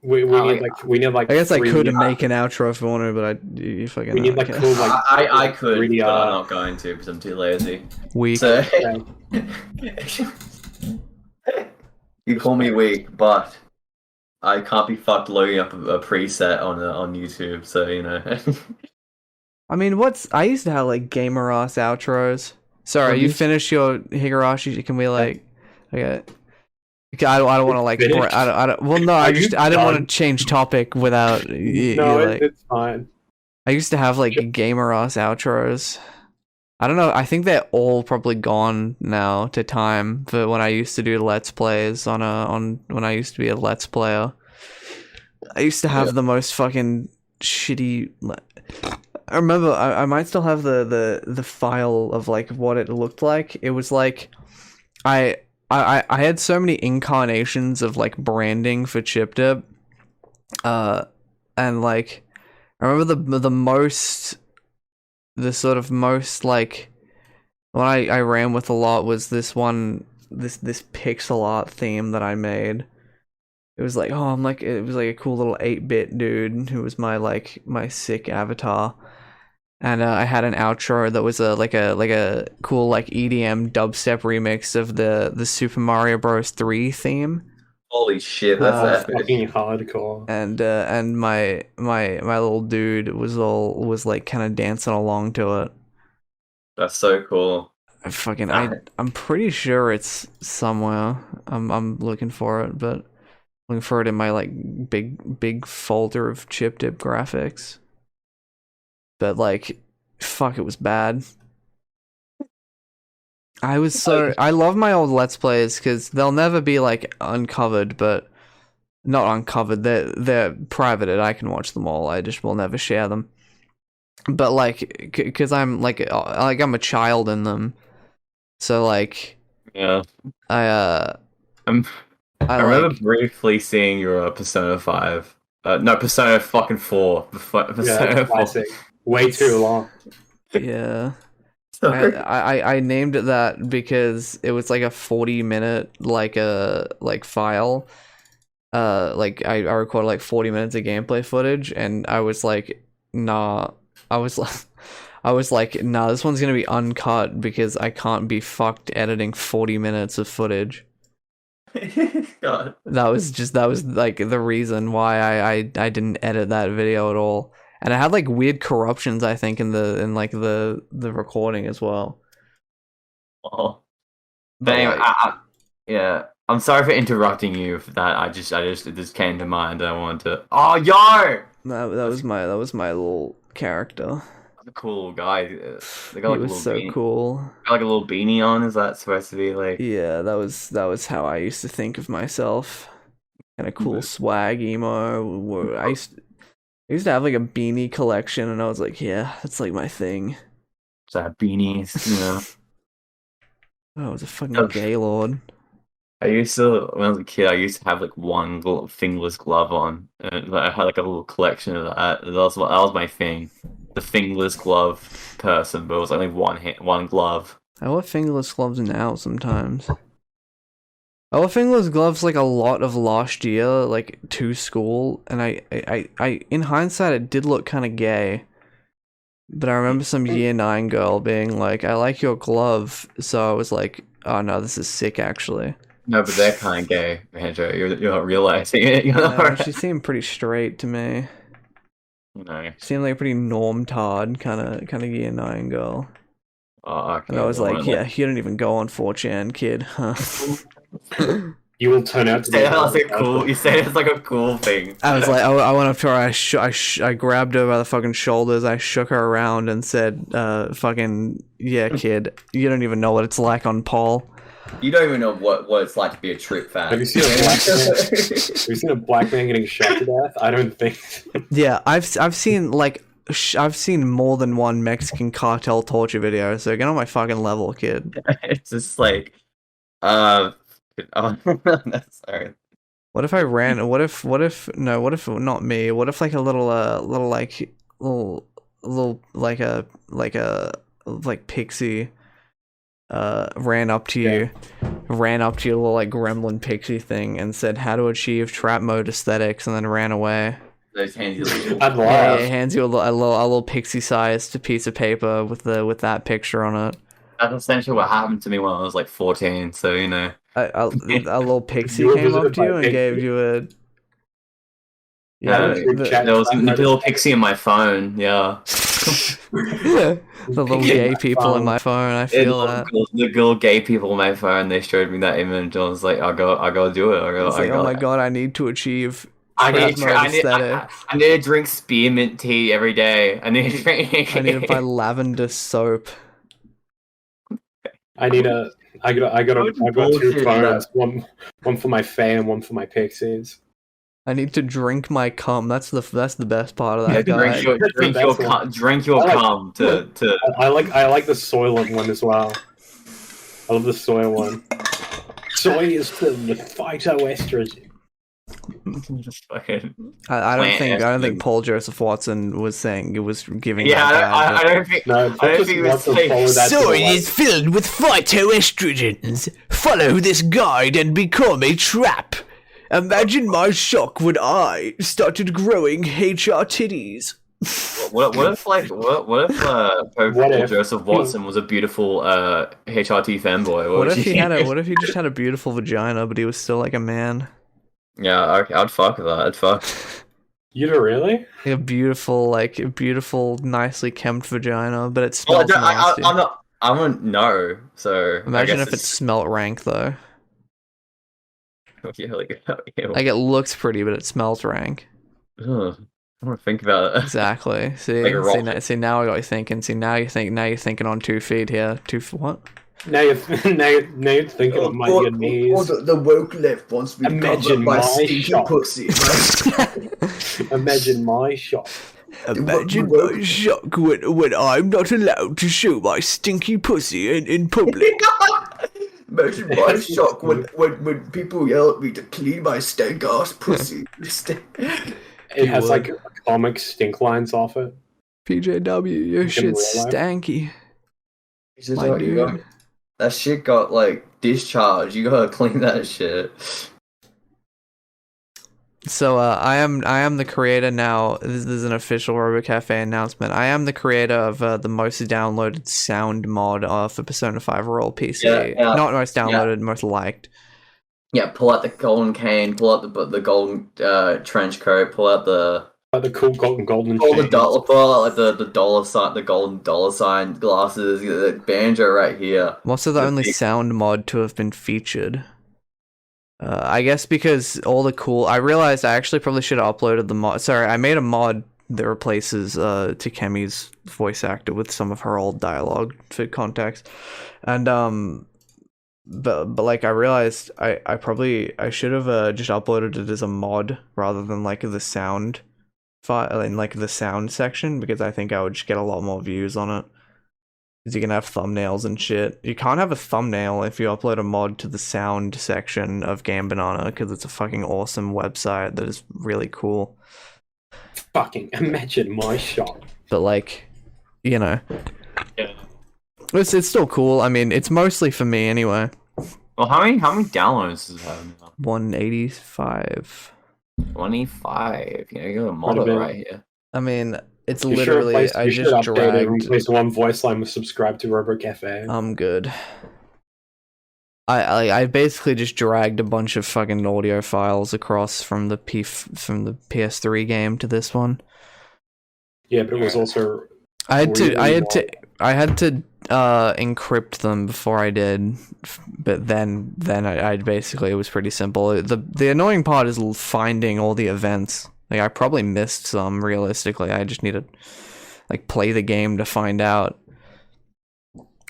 We need like. I guess I could make an outro if I wanted, but you fucking. We need like cool like. I could, 3D, but I'm not going to because I'm too lazy. Weak. So, you call me weak, but I can't be fucked loading up a preset on YouTube. So you know. I mean, I used to have like gamer ass outros. Sorry, you finished your Higurashi? Can we like? Okay. I don't want to like. I don't. Well, no. I didn't want to change topic without. It's fine. I used to have like gamer ass outros. I don't know. I think they're all probably gone now to time. But when I used to do Let's Plays when I used to be a Let's Player, I used to have the most fucking shitty. I remember. I might still have the file of like what it looked like. It was like I had so many incarnations of like branding for ChipDip, and like I remember the sort of most like one I ran with a lot was this pixel art theme that I made. It was like it was like a cool little 8-bit dude who was my sick avatar. And I had an outro that was a cool like EDM dubstep remix of the Super Mario Bros. 3 theme. Holy shit, that's fucking hardcore. And my little dude was like kind of dancing along to it. That's so cool. I'm pretty sure it's somewhere. I'm looking for it, but looking for it in my like big folder of ChipDip graphics. But like, fuck, it was bad. I love my old Let's Plays because they'll never be like uncovered, but not uncovered. They're privated. I can watch them all. I just will never share them. But like, because I'm I'm a child in them, so like, yeah. I remember briefly seeing your Persona 5. No, Persona fucking 4. Persona 4. Way too long. Yeah. I named it that because it was like a 40-minute file. Like I recorded like 40 minutes of gameplay footage, and I was like, nah. I was like, nah, this one's gonna be uncut because I can't be fucked editing 40 minutes of footage. God. That was like the reason why I didn't edit that video at all. And it had like weird corruptions, I think, in the recording as well. Oh, but anyway, yeah. I'm sorry for interrupting you for that. It just came to mind. I wanted to. Oh, yo! That was my little character. That's a cool guy. They got, he was so beanie. Cool. Got like a little beanie on. Is that supposed to be like? Yeah, that was how I used to think of myself. Kind of cool swag emo. I used to have like a beanie collection, and I was like, yeah, that's like my thing. So I have beanies, you know. Oh, I was a fucking gaylord. When I was a kid, I used to have like one little fingerless glove on. And I had like a little collection of that. That was my thing. The fingerless glove person, but it was only one glove. I wear fingerless gloves now sometimes. I wear fingerless gloves like a lot of last year, like to school, and I in hindsight it did look kind of gay. But I remember some year 9 girl being like, I like your glove, so I was like, oh no, this is sick actually. No, but they're kind of gay, Banjo. You're not realizing it. You know? No, she seemed pretty straight to me. No. She seemed like a pretty norm-tard kind of year 9 girl. Oh, okay. And I was like, yeah, you don't even go on 4chan, kid. Huh? You will turn out to be cool. You said it's like a cool thing. I was like, I went up to her. I grabbed her by the fucking shoulders. I shook her around and said, "Fucking yeah, kid. You don't even know what it's like on Paul. You don't even know what it's like to be a trip fan." Have you seen a black man getting shot to death? I don't think. Yeah, I've seen like I've seen more than one Mexican cartel torture video, so get on my fucking level, kid. It's just like, oh, sorry. What if I ran? What if not me? What if like a little pixie ran up to you, ran up to your little like gremlin pixie thing and said how to achieve trap mode aesthetics, and then ran away. Those hands hands you a little pixie sized piece of paper with that picture on it. That's essentially what happened to me when I was like 14. So you know, a little pixie came up to you and gave you a. Yeah, there was a little pixie in my phone. Yeah. The little gay people in my phone. I feel that. The little gay people in my phone. They showed me that image. I was like, I gotta do it. Oh my god! I need to achieve. I need to drink spearmint tea every day. I need to buy lavender soap. I got 2 phones. One for my fan, one for my pixies. I need to drink my cum. That's the best part of that guy. Drink your cum to. I like the soylent one as well. I love the soy one. Soy is filled with phytoestrogen. I don't think Paul Joseph Watson was saying it was giving. Yeah, I don't think. No, I don't think it was like, soy is filled with phytoestrogens. Follow this guide and become a trap. Imagine my shock when I started growing HR titties. What if Paul Joseph Watson was a beautiful HRT fanboy? What if he just had a beautiful vagina, but he was still like a man? Yeah, I'd fuck with that. I'd fuck. You do really? A beautiful, nicely kempt vagina, but it smells nasty. I wouldn't know. So imagine if it smelt rank though. Yeah, like it looks pretty, but it smells rank. Ugh. I want to think about it. Exactly. See, now I got you thinking. See, now you're thinking on 2 feet here. What? Now you're thinking on my knees. The woke left wants me to cover my stinky pussy. Imagine my shock. Imagine my shock when I'm not allowed to show my stinky pussy in public. Imagine my shock when people yell at me to clean my stank ass pussy. It has like comic stink lines off it. PJW, your shit's stanky. My dude. That shit got like discharged. You gotta clean that shit. So I am the creator now. This is an official Robo-Café announcement. I am the creator of the most downloaded sound mod for Persona 5 Royal PC. Yeah. Not most downloaded, most liked. Yeah, pull out the golden cane, pull out the golden trench coat, pull out the cool golden. Pull the dollar, pull out like the dollar sign, the golden dollar sign glasses, the banjo right here. I'm also the only sound mod to have been featured. I guess because all the cool. I realized I actually probably should have uploaded the mod. Sorry, I made a mod that replaces Takemi's voice actor with some of her old dialogue for context, and but like I realized I should have just uploaded it as a mod rather than like the sound file in like the sound section, because I think I would just get a lot more views on it. Because you can have thumbnails and shit. You can't have a thumbnail if you upload a mod to the sound section of Game Banana, because it's a fucking awesome website that is really cool. Fucking imagine my shot. But like, you know, yeah, it's still cool. I mean, it's mostly for me anyway. Well, how many downloads does it have now? 185. 25. You know, you got a model right here. I mean, it's literally I just dragged. Replace one voice line with subscribe to Robo-Café. I'm good. I basically just dragged a bunch of fucking audio files across from the PS3 game to this one. Yeah, but it was also. I had to encrypt them before I did, but then I basically, it was pretty simple. The annoying part is finding all the events. Like I probably missed some realistically. I just need to like play the game to find out.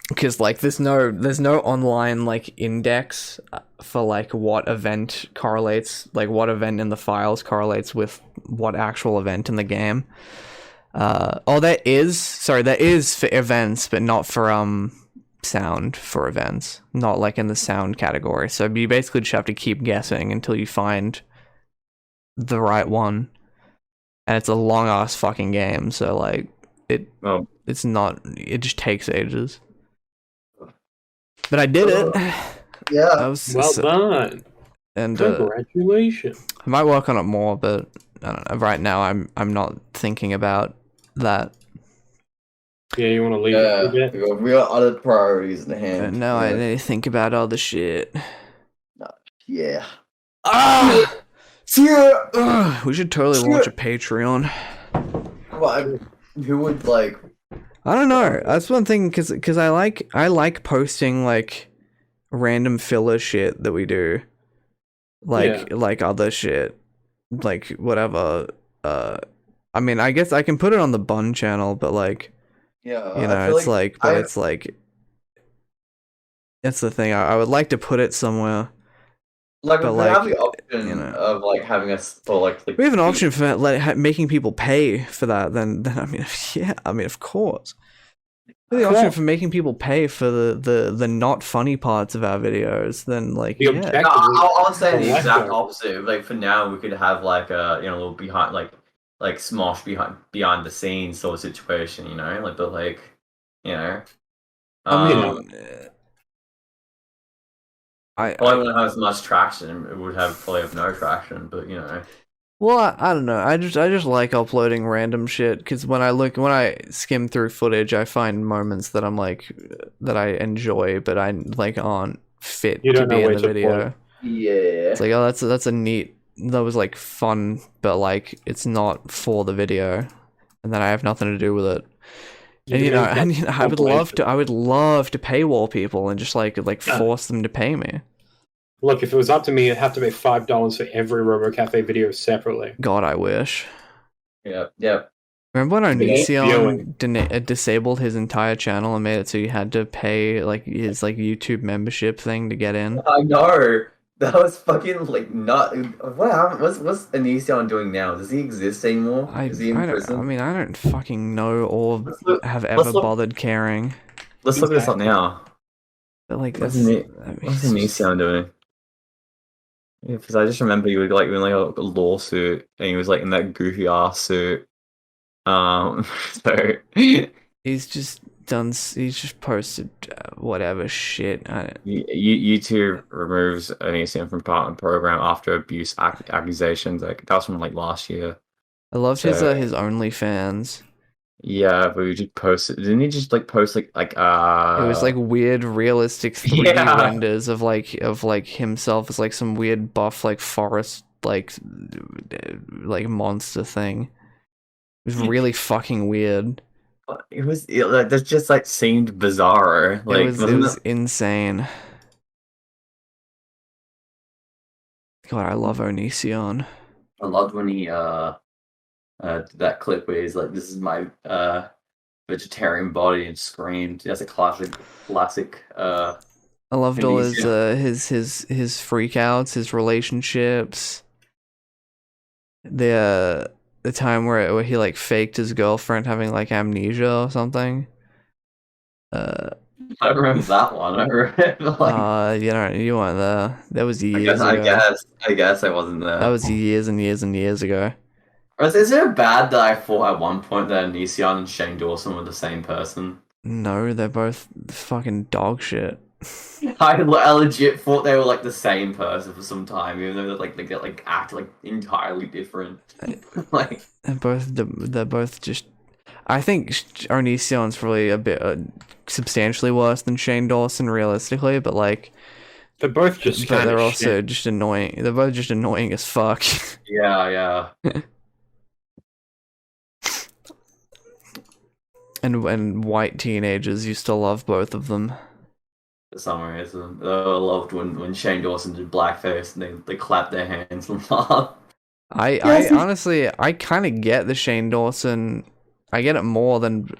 Because like there's no online like index for like what event correlates, like what event in the files correlates with what actual event in the game. There is for events, but not for sound for events. Not like in the sound category. So you basically just have to keep guessing until you find the right one. And it's a long ass fucking game, so like it just takes ages. But I did it. Yeah. Well done. And congratulations. I might work on it more, but I don't know. Right now I'm not thinking about that. Yeah, you want to leave it for a bit? We got other priorities in hand. No, I need to think about other shit. Yeah. We should totally launch a Patreon. Well, who would like? I don't know. That's one thing, because I like posting like random filler shit that we do, like other shit, like whatever. I mean, I guess I can put it on the Bun channel, but like, Yeah, you know, it's like, but it's like, that's the thing. I would like to put it somewhere. Like, but we like, have the option you know, of like having us for like we have an option for making people pay for that. Then I mean, yeah, I mean, of course. The option for making people pay for the not funny parts of our videos, then like Yeah, I'll say the exact opposite. Like for now, we could have like a little behind like Smosh behind the scenes sort of situation, you know, like but like you know. I mean, I wouldn't have as much traction. It would probably have no traction, but you know. Well, I don't know. I just like uploading random shit because when I skim through footage, I find moments that I'm like that I enjoy, but I like aren't fit to be in the video. Yeah, it's like, oh, that's a neat. That was like fun, but like it's not for the video, and then I have nothing to do with it. And you know, I would love to paywall people and just like force them to pay me. Look, if it was up to me, it'd have to be $5 for every Robo-Cafe video separately. God, I wish. Yep. Remember when Onision disabled his entire channel and made it so you had to pay like his like YouTube membership thing to get in? I know. That was fucking like not. What's Onision doing now? Does he exist anymore? Is he in prison? I mean, I don't fucking know or have ever bothered caring. Let's look this up now. But like, what's Onision doing? Yeah, because I just remember he was like in like a lawsuit, and he was like in that goofy ass suit. So he's just posted whatever shit. YouTube removes Onision from partner program after abuse accusations. Like that was from like last year. I loved his OnlyFans. Yeah, but he just posted. Didn't he just like post like it was like weird realistic 3D renders of like himself as like some weird buff like forest like monster thing. It was really fucking weird. That just like seemed bizarre. Like it was insane. God, I love Onision. I loved when he that clip where he's like, "This is my vegetarian body," and screamed. That's a classic. I loved all his freakouts, his relationships. The time where he like faked his girlfriend having like amnesia or something. I remember that one. I remember like, you weren't there. That was years ago. I guess I wasn't there. That was years and years and years ago. Is it bad that I thought at one point that Onision and Shane Dawson were the same person? No, they're both fucking dog shit. I legit thought they were like the same person for some time, even though they act like entirely different. Like they're both just. I think Onision's probably a bit substantially worse than Shane Dawson, realistically, but like they're both just. But they're also just annoying. They're both just annoying as fuck. Yeah. And white teenagers used to love both of them. For some reason, I loved when Shane Dawson did blackface and they clapped their hands and laughed. I honestly, I kind of get the Shane Dawson. I get it more than.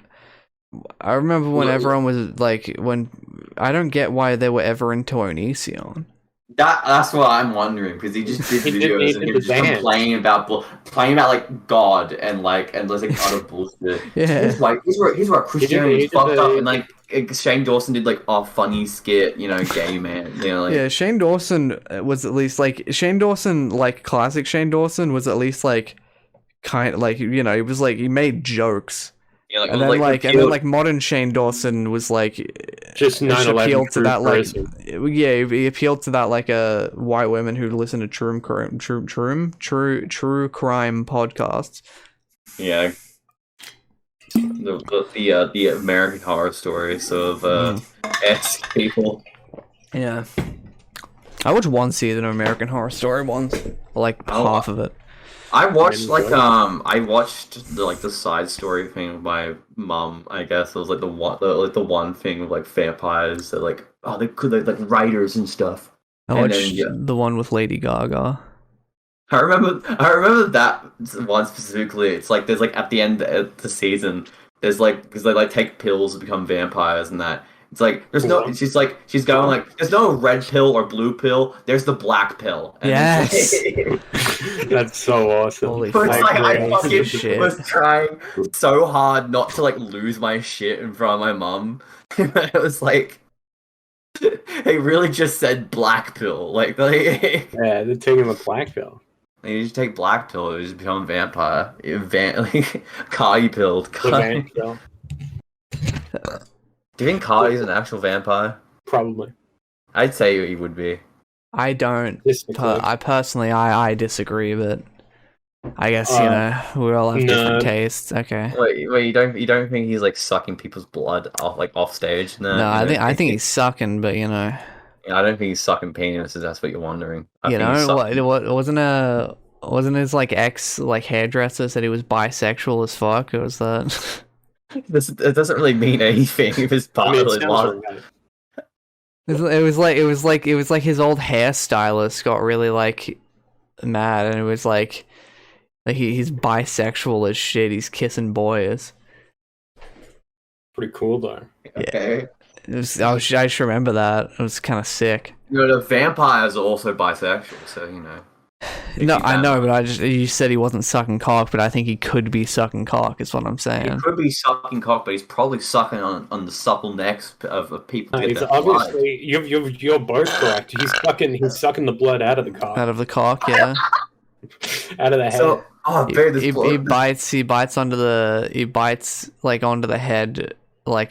I remember when everyone was like, when I don't get why they were ever into Onision. That's what I'm wondering, because he just did videos and he was just complaining about like God and there's like other bullshit. Yeah. Here's why Christianity is fucked up, and like Shane Dawson did like a funny skit, gay man, like Yeah, Shane Dawson was at least like classic Shane Dawson was at least like kind of like he was like he made jokes. yeah, And then modern Shane Dawson was like just 9/11 appealed to that like person. he appealed to that like white women who listen to true crime podcasts. Yeah. The American Horror Story sort of esque people. Yeah. I watched one season of American Horror Story once, like half of it. I watched the side story thing with my mum. I guess it was like the one thing with like vampires that like they could like writers and stuff. I watched the one with Lady Gaga. I remember that one specifically. It's like there's like at the end of the season, there's like because they like take pills to become vampires and that. It's like there's no. She's going like there's no red pill or blue pill. There's the black pill. And yes, that's so awesome. Holy but it's like I fucking shit. was trying so hard not to like lose my shit in front of my mum. It was like he really just said black pill. Like yeah, they're taking the black pill. You just take black pill, you just become a vampire. Cardi pilled. Cardi pill. Do you think Cardi's an actual vampire? Probably. I'd say he would be. I don't. I personally, I disagree, but I guess we all have different tastes. Okay. Wait, you don't think he's like sucking people's blood off stage? No, I think he's sucking, but Yeah, I don't think he's sucking penises. If that's what you're wondering. What wasn't his like ex like hairdresser said he was bisexual as fuck? Or was that? It doesn't really mean anything if it's part of his life. It was like his old hairstylist got really like mad, and it was like he's bisexual as shit. He's kissing boys. Pretty cool though. Okay. I just remember that. It was kind of sick. The vampires are also bisexual, so No, I know, but you said he wasn't sucking cock, but I think he could be sucking cock, is what I'm saying. He could be sucking cock, but he's probably sucking on the supple necks of people. He's obviously, you're both correct. He's sucking the blood out of the cock. Out of the cock, yeah. Out of the head. So, he bites onto the head like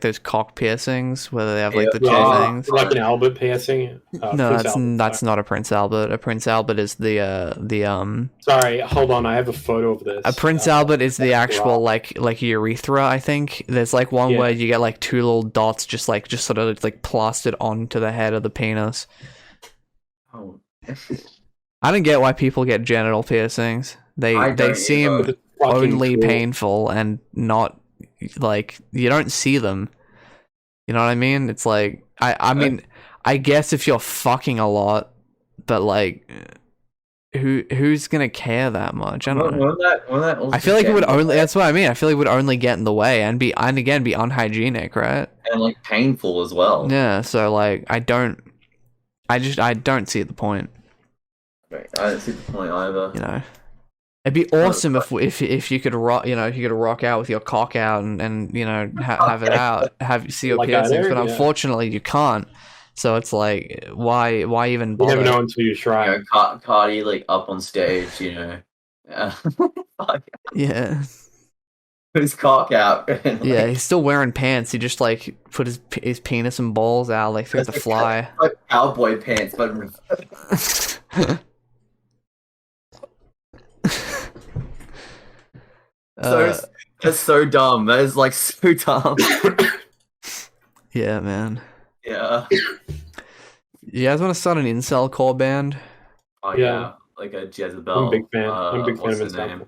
those cock piercings where they have like the two things. Like an Albert piercing. No, that's not a Prince Albert. A Prince Albert is the Sorry, hold on. I have a photo of this. A Prince Albert is the actual like urethra. I think there's like one where you get like two little dots just sort of like plastered onto the head of the penis. Oh. I don't get why people get genital piercings. They seem only painful and not like you don't see them. You know what I mean? It's like I mean I guess if you're fucking a lot, but like who's gonna care that much? I don't know. I feel like it would only. That's what I mean. I feel like it would only get in the way and be unhygienic, right? And like painful as well. Yeah. So like I don't see the point. Right, I don't see the point either. You know, it'd be awesome if you could rock, rock out with your cock out and have it out, see your piercings, but unfortunately you can't. So it's like, why even bother? You never know until you try. Cardi like up on stage, Yeah. Put his cock out. Yeah, he's still wearing pants. He just like put his penis and balls out like through the fly. Like cowboy pants, but. That's so dumb. That is like so dumb. Yeah, man. Yeah. You guys want to start an incel core band? Oh yeah, like a Jezebel. I'm a big fan. I'm a big fan of incel.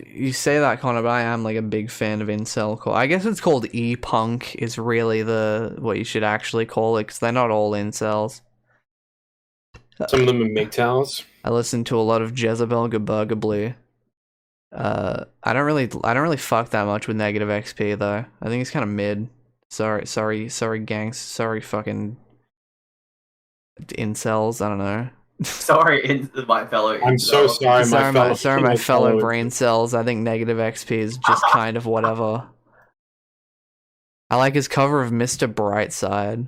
You say that, Connor, but I am like a big fan of incel core. I guess it's called e-punk is really what you should actually call it, because they're not all incels. Some of them are MGTOWs. I listen to a lot of Jezebel Gaburgably. I don't really fuck that much with Negative XP though. I think he's kind of mid. Sorry, gangs. Sorry, fucking incels. I don't know. Sorry, my fellow. I'm so sorry, my fellow brain cells. I think negative XP is just kind of whatever. I like his cover of Mr. Brightside,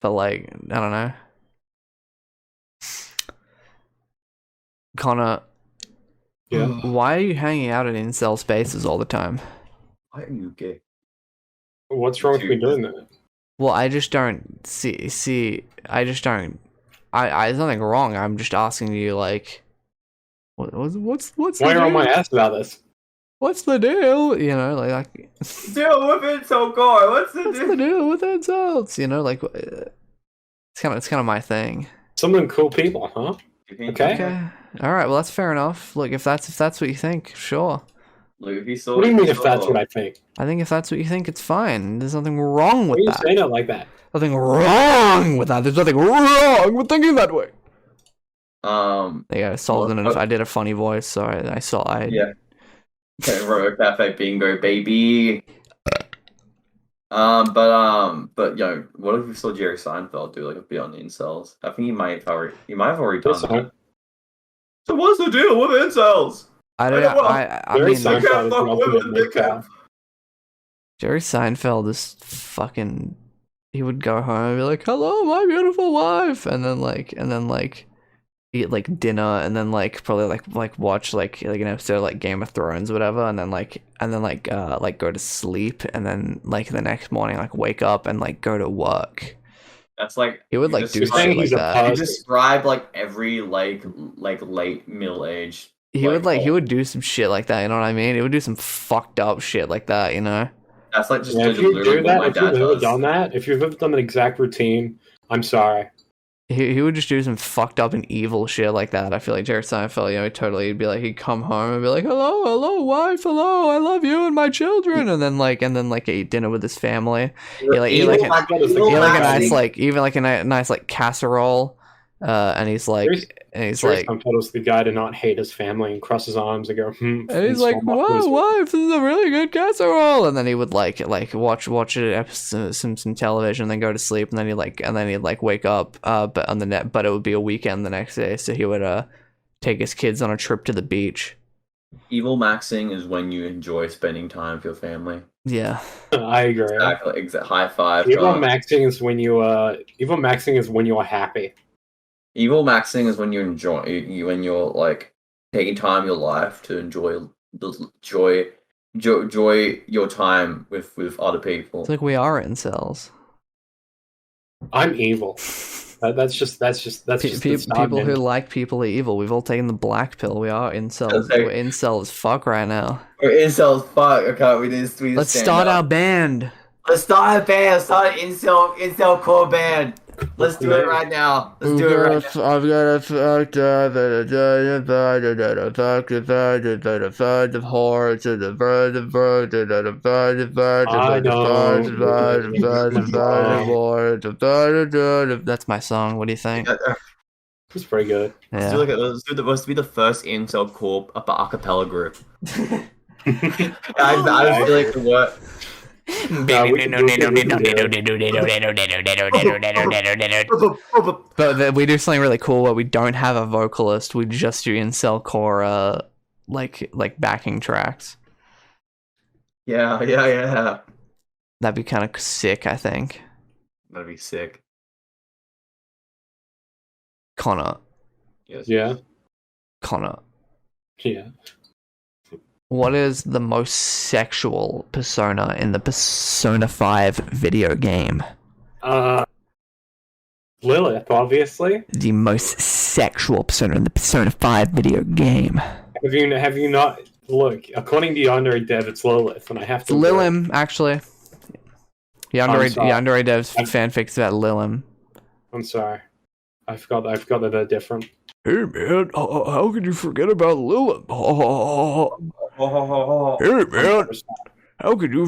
but like I don't know. Connor, yeah. Why are you hanging out in incel spaces all the time? Why are you gay? What's wrong with me doing that? Well, I just don't see. I just don't. There's nothing wrong. I'm just asking you, like, what's why are you on my ass about this? What's the deal? You know, like deal with it, so core. What's the deal with insults? You know, like it's kind of my thing. Some of them cool people, huh? Okay. All right. Well, that's fair enough. Look, if that's what you think, sure. Look, if you what do you mean if that's what I think? I think if that's what you think, it's fine. There's nothing wrong with that. Why are you saying it like that? Nothing wrong with that. There's nothing wrong with thinking that way. Yeah, I solved it. If I did a funny voice, so I yeah. Okay, Robo-Café bingo, baby. But yo, what if we saw Jerry Seinfeld do like a bit on the incels? I think he might have already done that. So what's the deal with incels? I mean, Jerry Seinfeld is fucking. He would go home and be like, "Hello, my beautiful wife," and then eat like dinner, and then probably watch like an episode of like Game of Thrones, or whatever, and then go to sleep, and then the next morning wake up and go to work. That's like he would do shit like that. You describe every late middle age. He would do some shit like that. You know what I mean? He would do some fucked up shit like that. You know. That's like just if you do that, if you've ever done that, if you've ever done an exact routine, I'm sorry. He would just do some fucked up and evil shit like that. I feel like Jerry Seinfeld, he'd be like, he'd come home and be like, hello, wife, hello, I love you and my children, and then eat dinner with his family. He like a nice casserole, and he's like. And he's like, Seinfeld's the guy to not hate his family and cross his arms and go, And he's like, "Wow, wife, this is a really good casserole." And then he would watch some television, and then go to sleep, and then he'd wake up, but on the net, but it would be a weekend the next day, so he would take his kids on a trip to the beach. Evil maxing is when you enjoy spending time with your family. Yeah, I agree. Exactly. High five. Evil maxing is when you are happy. Evil maxing is when you when you're taking time in your life to enjoy your time with other people. It's like we are incels. I'm evil. That's just people who like people are evil. We've all taken the black pill. We are incels. We're incel as fuck right now. We're incel as fuck. Okay, we just let's start our band. Let's start a band. Start an incel core band. Let's do it right now. Let's do it right now. I've got a fucked up and a fucked of horror to the verge of That's my song. What do you think? It's pretty good. Yeah. Let's be the first incel core acapella group. I feel like the word. But we do something really cool where we don't have a vocalist. We just do incel core like backing tracks. Yeah. That'd be kind of sick, I think. That'd be sick. Connor. Yes. Yeah. Connor. Yeah. What is the most sexual persona in the Persona 5 video game? Lilith, obviously. The most sexual persona in the Persona 5 video game. Have you not? Look, according to Yandere Dev, it's Lilith, and I have to. It's Lilim, actually. Yandere Dev's fanfics about Lilim. I'm sorry. I forgot that they're different. Hey man, how could you forget about Lilim? Hey man, how could you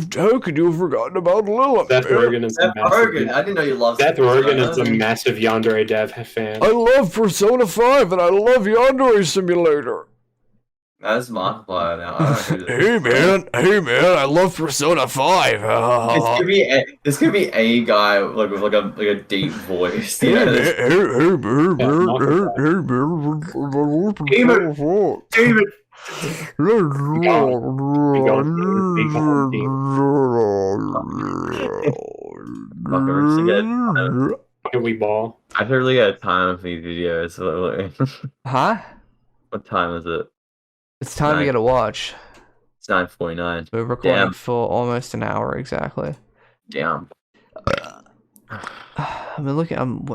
have forgotten about Lilim? Seth Rogen is a massive. I didn't know you loved Seth Rogen is a massive Yandere Dev fan. I love Persona 5 and I love Yandere Simulator. That's Markiplier now. I don't know Hey man, I love Persona 5. this could be a guy like with like a deep voice. You know, David. We ball. I should really get a time for these videos. Huh? What time is it? It's time to get a watch. It's 9:49. We're recording for almost an hour exactly. Damn. I've been looking.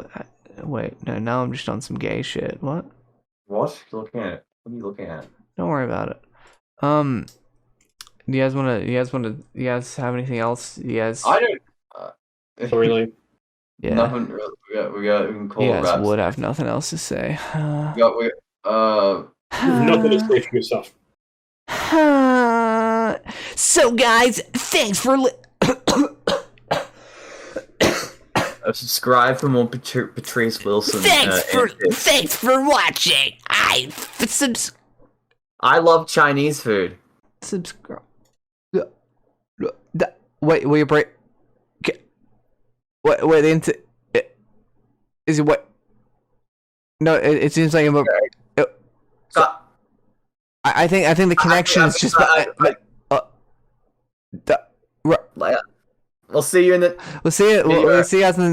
Wait, no. Now I'm just on some gay shit. What? What? You're looking at? What are you looking at? Don't worry about it. Do you guys want to? You guys have anything else? You guys? I don't. Really? Yeah. Nothing. We can call You it guys wraps. would have nothing else to say. Nothing to say for yourself. So, guys, thanks for subscribe for more Patrice Wilson. Thanks for watching. I love Chinese food. Subscribe. Wait, will you break? Wait, is it what? No, it seems like I'm a. I think the connection is just. We'll see you in the. We'll see you guys in